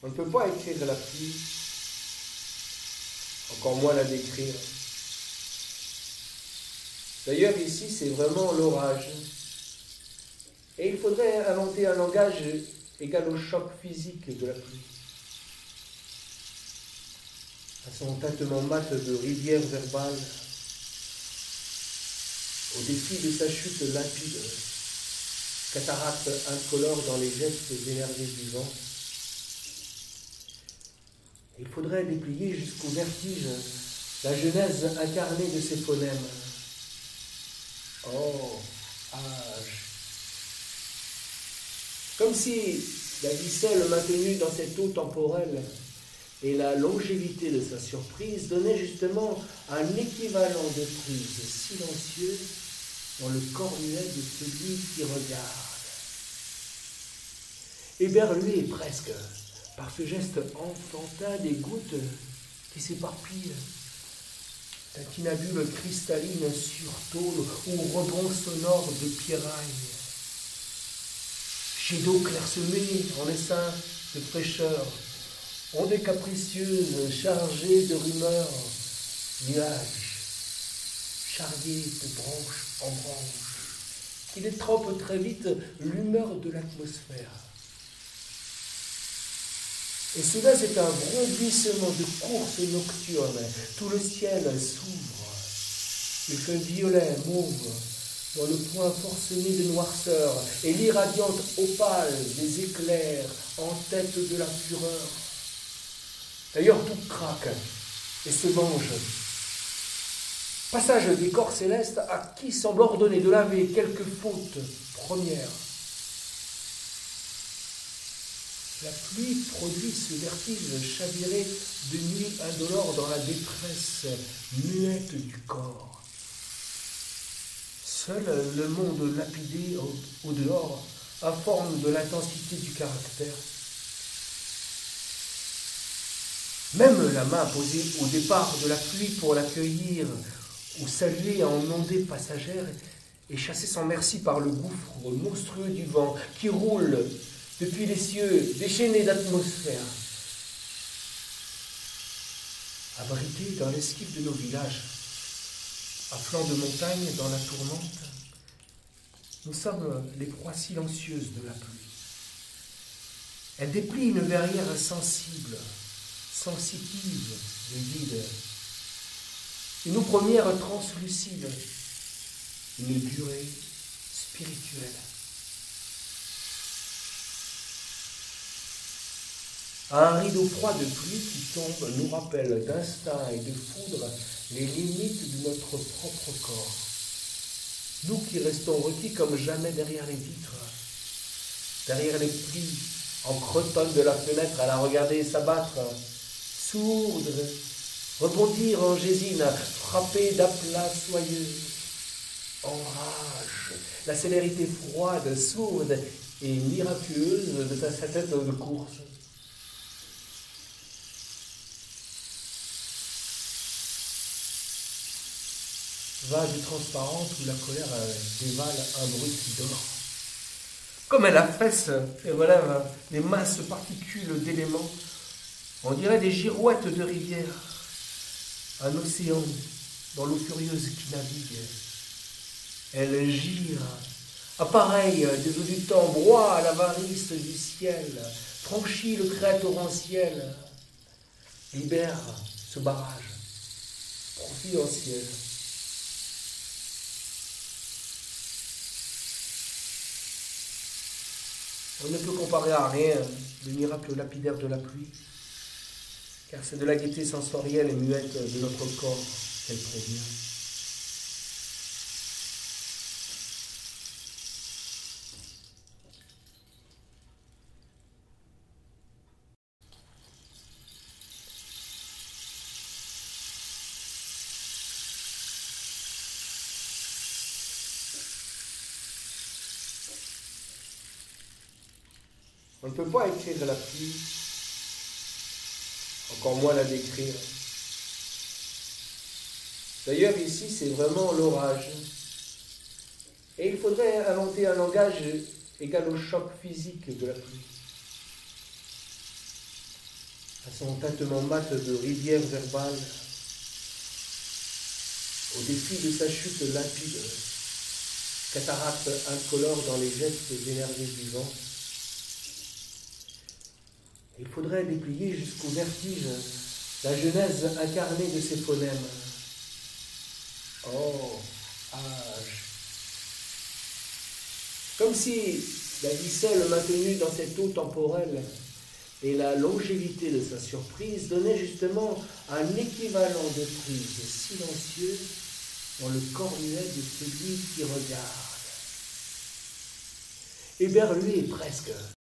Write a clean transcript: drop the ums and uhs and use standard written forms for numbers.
On ne peut pas écrire la pluie, encore moins la décrire. D'ailleurs, ici, c'est vraiment l'orage. Et il faudrait inventer un langage égal au choc physique de la pluie. À son tintement mat de rivière verbale, au défi de sa chute limpide, cataracte incolore dans les gestes énervés du vent. Il faudrait déplier jusqu'au vertige la genèse incarnée de ces phonèmes. Oh, âge. Comme si la vie seule maintenue dans cette eau temporelle et la longévité de sa surprise donnaient justement un équivalent de prise silencieuse dans le corps muet de celui qui regarde. Éberlué presque par ce geste enfantin des gouttes qui s'éparpillent, tintinabule cristalline sur tôle ou rebond sonore de pierrailles. Jet d'eau clairsemée en essaim de fraîcheur, ondées capricieuses chargées de rumeurs, nuages charriés de branche en branche, qui détrempent très vite l'humeur de l'atmosphère. Et cela, c'est un bondissement de course nocturne. Tout le ciel s'ouvre. Les feuilles violets, mauves, dans le point forcené de noirceur, et l'irradiante opale des éclairs en tête de la fureur. D'ailleurs, tout craque et se venge. Passage des corps célestes à qui semble ordonner de laver quelques fautes premières. La pluie produit ce vertige chaviré de nuit indolore dans la détresse muette du corps. Seul le monde lapidé au dehors informe de l'intensité du caractère. Même la main posée au départ de la pluie pour l'accueillir ou saluer en ondée passagère est chassée sans merci par le gouffre monstrueux du vent qui roule depuis les cieux, déchaînés d'atmosphère. Abrités dans l'esquive de nos villages, à flanc de montagne dans la tourmente, nous sommes les proies silencieuses de la pluie. Elle déplie une verrière sensible, sensitive de vide, une eau première translucide, une durée spirituelle. Un rideau froid de pluie qui tombe nous rappelle d'instinct et de foudre les limites de notre propre corps. Nous qui restons requis comme jamais derrière les vitres, derrière les plis, en cretonne de la fenêtre à la regarder s'abattre, sourde, rebondir en gésine, frapper d'aplats soyeux, en rage, la célérité froide, sourde et miraculeuse de sa tête de course. Vague transparente où la colère dévale un brut d'or. Comme elle affaisse et relève les minces particules d'éléments, on dirait des girouettes de rivière, un océan dans l'eau furieuse qui navigue. Elle gire, appareil des eaux du temps, broie l'avarice du ciel, franchit le crête torrentiel, libère ce barrage providentiel. On ne peut comparer à rien le miracle lapidaire de la pluie, car c'est de la gaieté sensorielle et muette de notre corps qu'elle provient. On ne peut pas écrire la pluie, encore moins la décrire. D'ailleurs, ici, c'est vraiment l'orage. Et il faudrait inventer un langage égal au choc physique de la pluie. à son tintement mat de rivière verbale, au défi de sa chute limpide, cataracte incolore dans les gestes énervés du vent. Il faudrait déplier jusqu'au vertige la genèse incarnée de ces phonèmes. Oh, âge. Comme si la vie seule maintenue dans cette eau temporelle et la longévité de sa surprise donnaient justement un équivalent de prise silencieux dans le corps muet de celui qui regarde. Éberlué presque,